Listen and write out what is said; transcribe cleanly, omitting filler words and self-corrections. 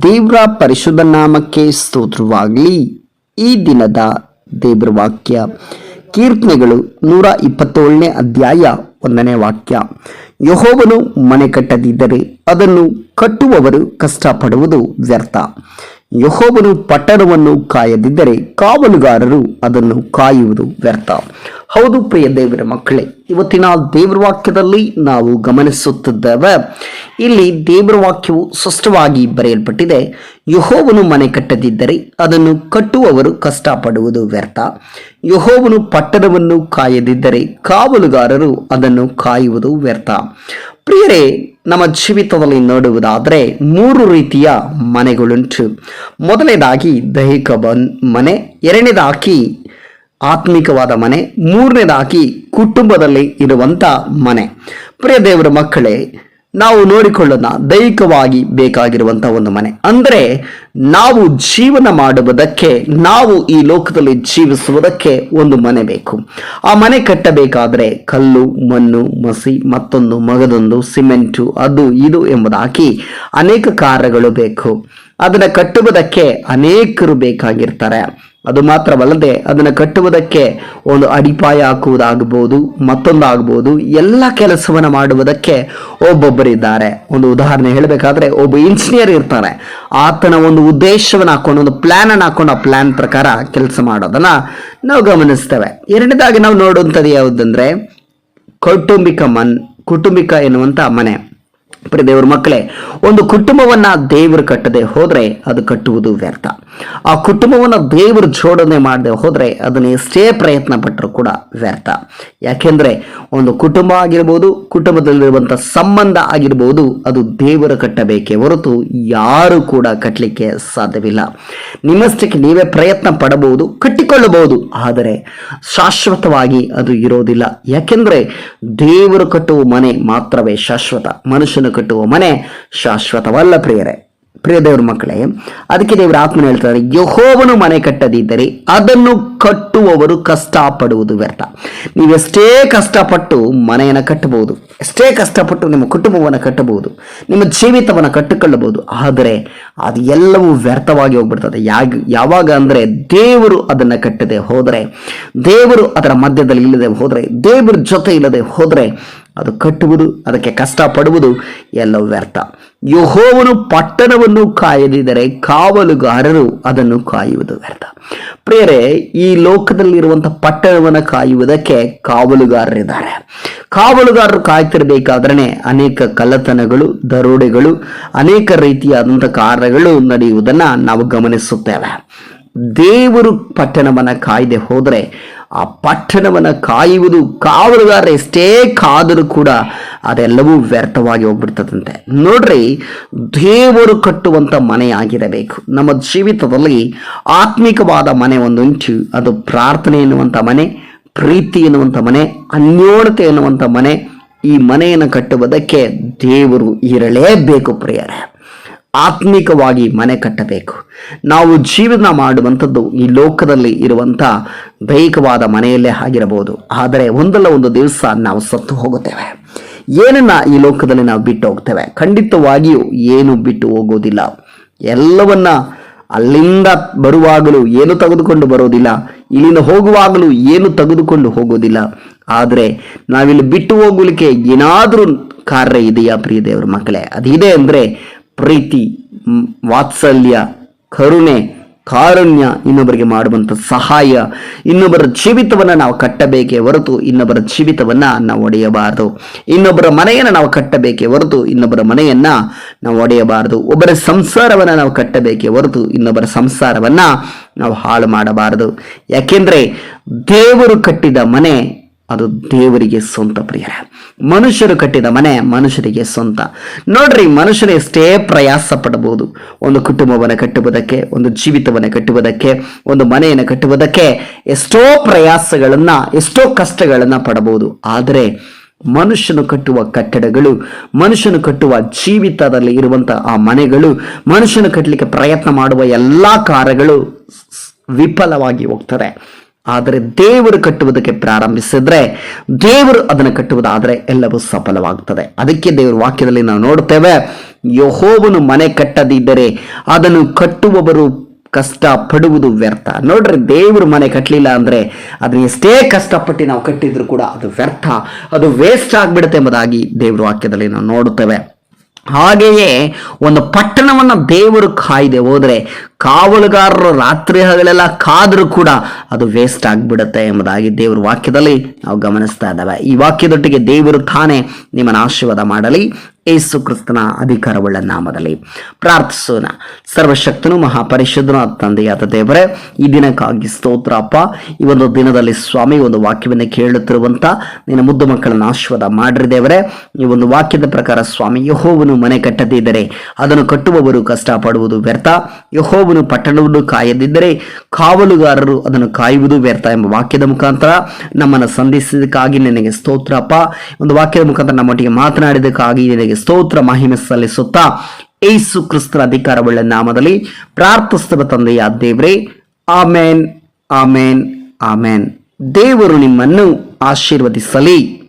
ದೇವರ ಪರಿಶುದ್ಧ ನಾಮಕ್ಕೆ ಸ್ತೋತ್ರವಾಗಲಿ. ಈ ದಿನದ ದೇವರ ವಾಕ್ಯ ಕೀರ್ತನೆಗಳು 127ನೇ ಅಧ್ಯಾಯ 1ನೇ ವಾಕ್ಯ. ಯೆಹೋವನು ಮನೆ ಕಟ್ಟದಿದ್ದರೆ ಅದನ್ನು ಕಟ್ಟುವವರು ಕಷ್ಟಪಡುವುದು ವ್ಯರ್ಥ. ಯೆಹೋವನು ಪಟ್ಟಣವನ್ನು ಕಾಯದಿದ್ದರೆ ಕಾವಲುಗಾರರು ಅದನ್ನು ಕಾಯುವುದು ವ್ಯರ್ಥ. ಹೌದು ಪ್ರಿಯ ದೇವರ ಮಕ್ಕಳೇ, ಇವತ್ತಿನ ದೇವರ ವಾಕ್ಯದಲ್ಲಿ ನಾವು ಗಮನಿಸುತ್ತಿದ್ದೇವೆ. ಇಲ್ಲಿ ದೇವರ ವಾಕ್ಯವು ಸ್ಪಷ್ಟವಾಗಿ ಬರೆಯಲ್ಪಟ್ಟಿದೆ. ಯೆಹೋವನು ಮನೆ ಕಟ್ಟದಿದ್ದರೆ ಅದನ್ನು ಕಟ್ಟುವವರು ಕಷ್ಟಪಡುವುದು ವ್ಯರ್ಥ. ಯೆಹೋವನು ಪಟ್ಟಣವನ್ನು ಕಾಯದಿದ್ದರೆ ಕಾವಲುಗಾರರು ಅದನ್ನು ಕಾಯುವುದು ವ್ಯರ್ಥ. ಪ್ರಿಯರೇ, ನಮ್ಮ ಜೀವಿತದಲ್ಲಿ ನೋಡುವುದಾದರೆ 3 ರೀತಿಯ ಮನೆಗಳುಂಟು. ಮೊದಲನೇದಾಗಿ ದೈಹಿಕ ಮನೆ, ಎರಡನೇದಾಗಿ ಆತ್ಮಿಕವಾದ ಮನೆ, ಮೂರನೇದಾಗಿ ಕುಟುಂಬದಲ್ಲಿ ಇರುವಂಥ ಮನೆ. ಪ್ರಿಯ ದೇವರ ಮಕ್ಕಳೇ, ನಾವು ನೋಡಿಕೊಳ್ಳೋಣ ದೈಹಿಕವಾಗಿ ಬೇಕಾಗಿರುವಂಥ ಒಂದು ಮನೆ ಅಂದರೆ ನಾವು ಜೀವನ ಮಾಡುವುದಕ್ಕೆ, ನಾವು ಈ ಲೋಕದಲ್ಲಿ ಜೀವಿಸುವುದಕ್ಕೆ ಒಂದು ಮನೆ ಬೇಕು. ಆ ಮನೆ ಕಟ್ಟಬೇಕಾದ್ರೆ ಕಲ್ಲು, ಮಣ್ಣು, ಮಸಿ, ಮತ್ತೊಂದು ಮಗದೊಂದು, ಸಿಮೆಂಟು, ಅದು ಇದು ಎಂಬುದಾಗಿ ಅನೇಕ ಕಾರ್ಯಗಳು ಬೇಕು. ಅದನ್ನು ಕಟ್ಟುವುದಕ್ಕೆ ಅನೇಕರು ಬೇಕಾಗಿರ್ತಾರೆ. ಅದು ಮಾತ್ರವಲ್ಲದೆ ಅದನ್ನು ಕಟ್ಟುವುದಕ್ಕೆ ಒಂದು ಅಡಿಪಾಯ ಹಾಕುವುದಾಗಬಹುದು, ಮತ್ತೊಂದಾಗಬಹುದು. ಎಲ್ಲ ಕೆಲಸವನ್ನು ಮಾಡುವುದಕ್ಕೆ ಒಬ್ಬೊಬ್ಬರಿದ್ದಾರೆ. ಒಂದು ಉದಾಹರಣೆ ಹೇಳಬೇಕಾದ್ರೆ ಒಬ್ಬ ಇಂಜಿನಿಯರ್ ಇರ್ತಾನೆ. ಆತನ ಒಂದು ಉದ್ದೇಶವನ್ನು ಹಾಕೊಂಡು, ಒಂದು ಪ್ಲಾನ್ ಹಾಕೊಂಡು, ಆ ಪ್ಲಾನ್ ಪ್ರಕಾರ ಕೆಲಸ ಮಾಡೋದನ್ನ ನಾವು ಗಮನಿಸ್ತೇವೆ. ಎರಡನೇದಾಗಿ ನಾವು ನೋಡುವಂಥದ್ದು ಯಾವುದಂದ್ರೆ ಕುಟುಂಬಿಕ ಎನ್ನುವಂಥ ಮನೆ. ಪ್ರಿಯ ದೇವರ ಮಕ್ಕಳೇ, ಒಂದು ಕುಟುಂಬವನ್ನ ದೇವರು ಕಟ್ಟದೆ ಹೋದ್ರೆ ಅದು ಕಟ್ಟುವುದು ವ್ಯರ್ಥ. ಆ ಕುಟುಂಬವನ್ನ ದೇವರು ಜೋಡಣೆ ಮಾಡದೆ ಹೋದ್ರೆ ಅದನ್ನ ಎಷ್ಟೇ ಪ್ರಯತ್ನ ಪಟ್ಟರು ಕೂಡ ವ್ಯರ್ಥ. ಯಾಕೆಂದ್ರೆ ಒಂದು ಕುಟುಂಬ ಆಗಿರ್ಬೋದು, ಕುಟುಂಬದಲ್ಲಿರುವಂಥ ಸಂಬಂಧ ಆಗಿರ್ಬೋದು, ಅದು ದೇವರು ಕಟ್ಟಬೇಕೇ ಹೊರತು ಯಾರು ಕೂಡ ಕಟ್ಟಲಿಕ್ಕೆ ಸಾಧ್ಯವಿಲ್ಲ. ನಿಮ್ಮಷ್ಟಕ್ಕೆ ನೀವೇ ಪ್ರಯತ್ನ ಪಡಬಹುದು, ಕಟ್ಟಿಕೊಳ್ಳಬಹುದು, ಆದರೆ ಶಾಶ್ವತವಾಗಿ ಅದು ಇರೋದಿಲ್ಲ. ಯಾಕೆಂದ್ರೆ ದೇವರು ಕಟ್ಟುವ ಮನೆ ಮಾತ್ರವೇ ಶಾಶ್ವತ. ಮನುಷ್ಯನು ಕಟ್ಟುವ ಮನೆ ಶಾಶ್ವತವಲ್ಲ. ಪ್ರಿಯ ದೇವರ ಮಕ್ಕಳೇ, ಅದಕ್ಕೆ ದೇವರ ಆತ್ಮನ ಹೇಳ್ತಾರೆ, ಯೆಹೋವನು ಮನೆ ಕಟ್ಟದಿದ್ದರೆ ಅದನ್ನು ಕಟ್ಟುವವರು ಕಷ್ಟಪಡುವುದು ವ್ಯರ್ಥ. ನೀವೆಷ್ಟೇ ಕಷ್ಟಪಟ್ಟು ಮನೆಯನ್ನು ಕಟ್ಟಬಹುದು, ಎಷ್ಟೇ ಕಷ್ಟಪಟ್ಟು ನಿಮ್ಮ ಕುಟುಂಬವನ್ನು ಕಟ್ಟಬಹುದು, ನಿಮ್ಮ ಜೀವಿತವನ್ನು ಕಟ್ಟಿಕೊಳ್ಳಬಹುದು, ಆದರೆ ಅದು ಎಲ್ಲವೂ ವ್ಯರ್ಥವಾಗಿ ಹೋಗ್ಬಿಡ್ತದೆ. ಯಾವಾಗ ಅಂದರೆ ದೇವರು ಅದನ್ನು ಕಟ್ಟದೆ ಹೋದರೆ, ದೇವರು ಅದರ ಮಧ್ಯದಲ್ಲಿ ಇಲ್ಲದೆ ಹೋದರೆ, ದೇವರ ಜೊತೆ ಇಲ್ಲದೆ ಹೋದರೆ ಅದು ಕಟ್ಟುವುದು, ಅದಕ್ಕೆ ಕಷ್ಟಪಡುವುದು ಎಲ್ಲವೂ ವ್ಯರ್ಥ. ಯೆಹೋವನು ಪಟ್ಟಣವನ್ನು ಕಾಯದಿದ್ದರೆ ಕಾವಲುಗಾರರು ಅದನ್ನು ಕಾಯುವುದು ವ್ಯರ್ಥ. ಪ್ರಿಯರೇ, ಈ ಲೋಕದಲ್ಲಿರುವಂಥ ಪಟ್ಟಣವನ್ನು ಕಾಯುವುದಕ್ಕೆ ಕಾವಲುಗಾರರಿದ್ದಾರೆ. ಕಾವಲುಗಾರರು ಕಾಯ್ತಿರಬೇಕಾದ್ರೆ ಅನೇಕ ಕಳ್ಳತನಗಳು, ದರೋಡೆಗಳು, ಅನೇಕ ರೀತಿಯಾದಂಥ ಕಾರ್ಯಗಳು ನಡೆಯುವುದನ್ನು ನಾವು ಗಮನಿಸುತ್ತೇವೆ. ದೇವರು ಪಟ್ಟಣವನ್ನು ಕಾಯ್ದೆ ಹೋದರೆ ಆ ಪಟ್ಟಣವನ್ನು ಕಾಯುವುದು, ಕಾವಲುಗಾರ ಎಷ್ಟೇ ಕಾದರೂ ಕೂಡ ಅದೆಲ್ಲವೂ ವ್ಯರ್ಥವಾಗಿ ಹೋಗ್ಬಿಡ್ತದಂತೆ. ನೋಡ್ರಿ, ದೇವರು ಕಟ್ಟುವಂಥ ಮನೆ ಆಗಿರಬೇಕು. ನಮ್ಮ ಜೀವಿತದಲ್ಲಿ ಆತ್ಮಿಕವಾದ ಮನೆ ಒಂದುಂಟು. ಅದು ಪ್ರಾರ್ಥನೆ ಎನ್ನುವಂಥ ಮನೆ, ಪ್ರೀತಿ ಎನ್ನುವಂಥ ಮನೆ, ಅನ್ಯೋನ್ಯತೆ ಎನ್ನುವಂಥ ಮನೆ. ಈ ಮನೆಯನ್ನು ಕಟ್ಟುವುದಕ್ಕೆ ದೇವರು ಇರಲೇಬೇಕು. ಪ್ರಿಯರೇ, ಆತ್ಮಿಕವಾಗಿ ಮನೆ ಕಟ್ಟಬೇಕು. ನಾವು ಜೀವನ ಮಾಡುವಂಥದ್ದು ಈ ಲೋಕದಲ್ಲಿ ಇರುವಂಥ ದೈಹಿಕವಾದ ಮನೆಯಲ್ಲೇ ಆಗಿರಬಹುದು. ಆದರೆ ಒಂದಲ್ಲ ಒಂದು ದಿವಸ ನಾವು ಸತ್ತು ಹೋಗುತ್ತೇವೆ. ಏನನ್ನ ಈ ಲೋಕದಲ್ಲಿ ನಾವು ಬಿಟ್ಟು ಹೋಗ್ತೇವೆ? ಖಂಡಿತವಾಗಿಯೂ ಏನು ಬಿಟ್ಟು ಹೋಗೋದಿಲ್ಲ. ಎಲ್ಲವನ್ನ ಅಲ್ಲಿಂದ ಬರುವಾಗಲೂ ಏನು ತೆಗೆದುಕೊಂಡು ಬರೋದಿಲ್ಲ, ಇಲ್ಲಿಂದ ಹೋಗುವಾಗಲೂ ಏನು ತೆಗೆದುಕೊಂಡು ಹೋಗೋದಿಲ್ಲ. ಆದರೆ ನಾವಿಲ್ಲಿ ಬಿಟ್ಟು ಹೋಗಲಿಕ್ಕೆ ಏನಾದರೂ ಕಾರ್ಯ ಇದೆಯಾ ಪ್ರಿಯ ದೇವರ ಮಕ್ಕಳೇ? ಅದಿದೆ ಅಂದರೆ ಪ್ರೀತಿ, ವಾತ್ಸಲ್ಯ, ಕರುಣೆ, ಕಾರುಣ್ಯ, ಇನ್ನೊಬ್ಬರಿಗೆ ಮಾಡುವಂಥ ಸಹಾಯ, ಇನ್ನೊಬ್ಬರ ಜೀವಿತವನ್ನು ನಾವು ಕಟ್ಟಬೇಕೇ ಹೊರತು ಇನ್ನೊಬ್ಬರ ಜೀವಿತವನ್ನು ನಾವು ಒಡೆಯಬಾರದು. ಇನ್ನೊಬ್ಬರ ಮನೆಯನ್ನು ನಾವು ಕಟ್ಟಬೇಕೇ ಹೊರತು ಇನ್ನೊಬ್ಬರ ಮನೆಯನ್ನು ನಾವು ಒಡೆಯಬಾರದು. ಒಬ್ಬರ ಸಂಸಾರವನ್ನು ನಾವು ಕಟ್ಟಬೇಕೇ ಹೊರತು ಇನ್ನೊಬ್ಬರ ಸಂಸಾರವನ್ನು ನಾವು ಹಾಳು ಮಾಡಬಾರದು. ಯಾಕೆಂದರೆ ದೇವರು ಕಟ್ಟಿದ ಮನೆ ಅದು ದೇವರಿಗೆ ಸ್ವಂತ. ಪ್ರಿಯರೇ, ಮನುಷ್ಯರು ಕಟ್ಟಿದ ಮನೆ ಮನುಷ್ಯರಿಗೆ ಸ್ವಂತ. ನೋಡ್ರಿ, ಮನುಷ್ಯರು ಎಷ್ಟೇ ಪ್ರಯಾಸ ಪಡಬಹುದು ಒಂದು ಕುಟುಂಬವನ್ನು ಕಟ್ಟುವುದಕ್ಕೆ, ಒಂದು ಜೀವಿತವನ್ನು ಕಟ್ಟುವುದಕ್ಕೆ, ಒಂದು ಮನೆಯನ್ನು ಕಟ್ಟುವುದಕ್ಕೆ ಎಷ್ಟೋ ಪ್ರಯಾಸಗಳನ್ನ, ಎಷ್ಟೋ ಕಷ್ಟಗಳನ್ನ ಪಡಬಹುದು. ಆದರೆ ಮನುಷ್ಯನು ಕಟ್ಟುವ ಕಟ್ಟಡಗಳು, ಮನುಷ್ಯನು ಕಟ್ಟುವ ಜೀವಿತದಲ್ಲಿ ಇರುವಂತಹ ಆ ಮನೆಗಳು, ಮನುಷ್ಯನು ಕಟ್ಟಲಿಕ್ಕೆ ಪ್ರಯತ್ನ ಮಾಡುವ ಎಲ್ಲ ಕಾರ್ಯಗಳು ವಿಫಲವಾಗಿ ಹೋಗ್ತದೆ. ಆದರೆ ದೇವರು ಕಟ್ಟುವುದಕ್ಕೆ ಪ್ರಾರಂಭಿಸಿದ್ರೆ, ದೇವರು ಅದನ್ನು ಕಟ್ಟುವುದಾದರೆ ಎಲ್ಲವೂ ಸಫಲವಾಗುತ್ತದೆ. ಅದಕ್ಕೆ ದೇವರ ವಾಕ್ಯದಲ್ಲಿ ನಾವು ನೋಡುತ್ತೇವೆ, ಯೆಹೋವನು ಮನೆ ಕಟ್ಟದಿದ್ದರೆ ಅದನ್ನು ಕಟ್ಟುವವರು ಕಷ್ಟ ಪಡುವುದು ವ್ಯರ್ಥ. ನೋಡ್ರಿ, ದೇವರು ಮನೆ ಕಟ್ಟಲಿಲ್ಲ ಅಂದರೆ ಅದನ್ನ ಎಷ್ಟೇ ಕಷ್ಟಪಟ್ಟು ನಾವು ಕಟ್ಟಿದ್ರು ಕೂಡ ಅದು ವ್ಯರ್ಥ, ಅದು ವೇಸ್ಟ್ ಆಗಿಬಿಡುತ್ತೆ ಎಂಬುದಾಗಿ ದೇವರ ವಾಕ್ಯದಲ್ಲಿ ನಾವು ನೋಡುತ್ತೇವೆ. ಹಾಗೆಯೇ ಒಂದು ಪಟ್ಟಣವನ್ನು ದೇವರು ಕಾಯ್ದೆ ಹೋದರೆ, ಕಾವಲುಗಾರರು ರಾತ್ರಿ ಹಗಲೆಲ್ಲ ಕಾದರೂ ಕೂಡ ಅದು ವೇಸ್ಟ್ ಆಗಿಬಿಡುತ್ತೆ ಎಂಬುದಾಗಿ ದೇವರ ವಾಕ್ಯದಲ್ಲಿ ನಾವು ಗಮನಿಸ್ತಾ ಇದ್ದಾವೆ. ಈ ವಾಕ್ಯದೊಟ್ಟಿಗೆ ದೇವರು ತಾನೇ ನಿಮ್ಮನ್ನು ಆಶೀರ್ವಾದ ಮಾಡಲಿ. ಯೇಸು ಕ್ರಿಸ್ತನ ಅಧಿಕಾರವುಳ್ಳ ನಾಮದಲ್ಲಿ ಪ್ರಾರ್ಥಿಸೋಣ. ಸರ್ವಶಕ್ತನು ಮಹಾಪರಿಶುದ್ಧನ ತಂದೆಯಾದ ದೇವರೇ, ಈ ದಿನಕ್ಕಾಗಿ ಸ್ತೋತ್ರ ಅಪ್ಪ. ಈ ಒಂದು ದಿನದಲ್ಲಿ ಸ್ವಾಮಿ ಒಂದು ವಾಕ್ಯವನ್ನು ಕೇಳುತ್ತಿರುವಂಥ ನಿನ್ನ ಮುದ್ದು ಮಕ್ಕಳನ್ನು ಆಶೀರ್ವಾದ ಮಾಡ್ರಿ ದೇವರೇ. ಈ ಒಂದು ವಾಕ್ಯದ ಪ್ರಕಾರ ಸ್ವಾಮಿ, ಯೆಹೋವನು ಮನೆ ಕಟ್ಟದಿದ್ದರೆ ಅದನ್ನು ಕಟ್ಟುವವರು ಕಷ್ಟಪಡುವುದು ವ್ಯರ್ಥ, ಯೆಹೋವನು ಪಟ್ಟಣವನ್ನು ಕಾಯದಿದ್ದರೆ ಕಾವಲುಗಾರರು ಅದನ್ನು ಕಾಯುವುದು ವ್ಯರ್ಥ ಎಂಬ ವಾಕ್ಯದ ಮುಖಾಂತರ ನಮ್ಮನ್ನು ಸಂಧಿಸಿದಕ್ಕಾಗಿ ನಿನಗೆ ಸ್ತೋತ್ರ ಅಪ್ಪ. ಒಂದು ವಾಕ್ಯದ ಮುಖಾಂತರ ನಮ್ಮೊಟ್ಟಿಗೆ ಮಾತನಾಡಿದಕ್ಕಾಗಿ ನಿನಗೆ ಸ್ತೋತ್ರ ಮಹಿಮೆ ಸಲ್ಲಿಸುತ್ತಾ ಯೇಸು ಕ್ರಿಸ್ತನ ಅಧಿಕಾರವುಳ್ಳ ನಾಮದಲ್ಲಿ ಪ್ರಾರ್ಥಿಸುವ ತಂದೆಯ ದೇವರೇ, ಆಮೇನ್, ಆಮೇನ್, ಆಮೇನ್. ದೇವರು ನಿಮ್ಮನ್ನು ಆಶೀರ್ವದಿಸಲಿ.